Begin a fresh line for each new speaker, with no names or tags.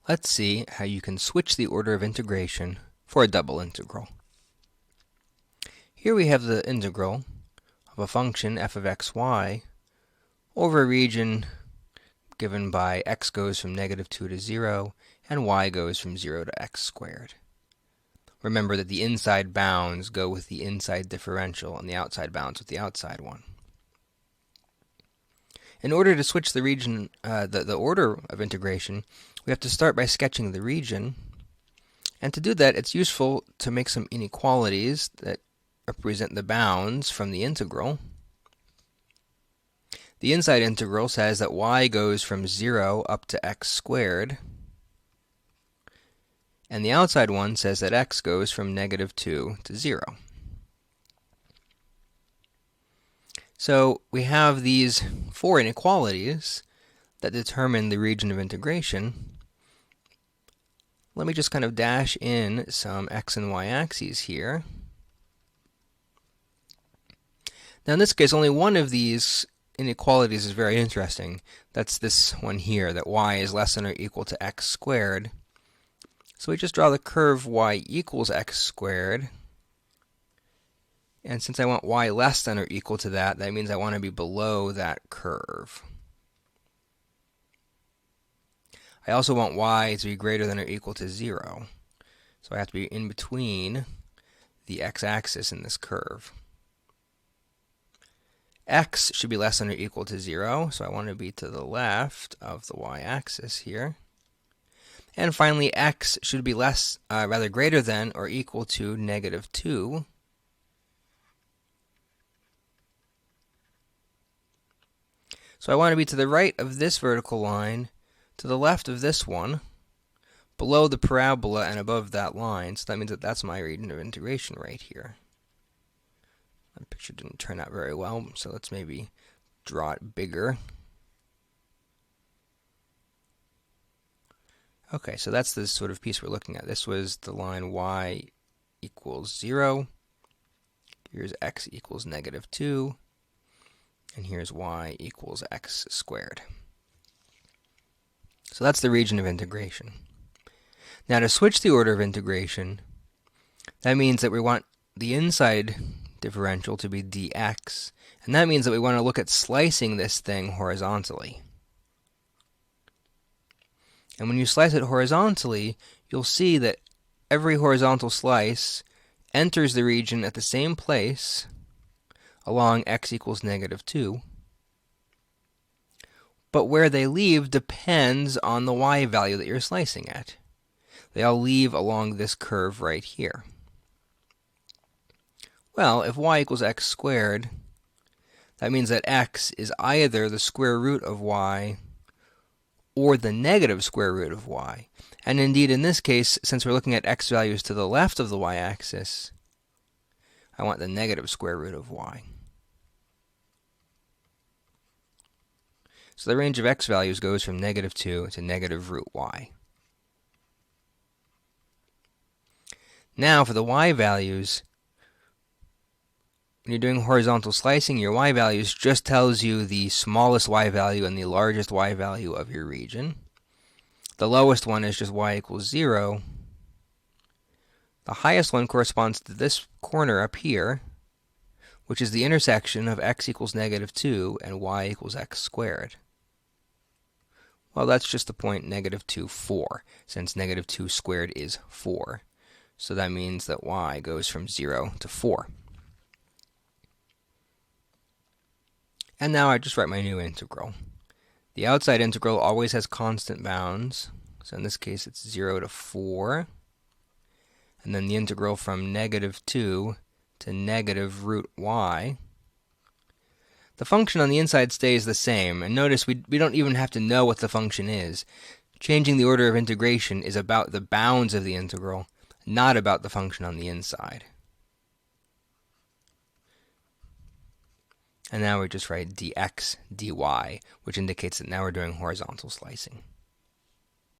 Let's see how you can switch the order of integration for a double integral. Here we have the integral of a function f of xy over a region given by x goes from -2 to 0 and y goes from 0 to x squared. Remember that the inside bounds go with the inside differential and the outside bounds with the outside one. In order to switch the region, the order of integration, we have to start by sketching the region. And to do that, it's useful to make some inequalities that represent the bounds from the integral. The inside integral says that y goes from 0 up to x squared. And the outside one says that x goes from -2 to 0. So we have these four inequalities that determine the region of integration. Let me just kind of dash in some x and y axes here. Now in this case, only one of these inequalities is very interesting. That's this one here, that y is less than or equal to x squared. So we just draw the curve y equals x squared. And since I want y less than or equal to that, that means I want to be below that curve. I also want y to be greater than or equal to 0. So I have to be in between the x-axis and this curve. X should be less than or equal to 0, so I want to be to the left of the y-axis here. And finally, x should be greater than or equal to -2. So I want to be to the right of this vertical line, to the left of this one, below the parabola and above that line. So that means that that's my region of integration right here. That picture didn't turn out very well, so let's maybe draw it bigger. Okay, so that's the sort of piece we're looking at. This was the line y equals 0. Here's x equals -2. And here's y equals x squared. So that's the region of integration. Now to switch the order of integration, that means that we want the inside differential to be dx, and that means that we want to look at slicing this thing horizontally. And when you slice it horizontally, you'll see that every horizontal slice enters the region at the same place along x equals -2. But where they leave depends on the y value that you're slicing at. They all leave along this curve right here. Well, if y equals x squared, that means that x is either the square root of y or the negative square root of y. And indeed, in this case, since we're looking at x values to the left of the y-axis, I want the negative square root of y. So the range of x values goes from -2 to -√y. Now for the y values, when you're doing horizontal slicing, your y values just tells you the smallest y value and the largest y value of your region. The lowest one is just y equals 0. The highest one corresponds to this corner up here, which is the intersection of x equals -2 and y equals x squared. Well, that's just the point -2, 4, since -2 squared is 4. So that means that y goes from 0 to 4. And now I just write my new integral. The outside integral always has constant bounds. So in this case, it's 0 to 4. And then the integral from -2 to -√y. The function on the inside stays the same, and notice we don't even have to know what the function is. Changing the order of integration is about the bounds of the integral, not about the function on the inside. And now we just write dx dy, which indicates that now we're doing horizontal slicing.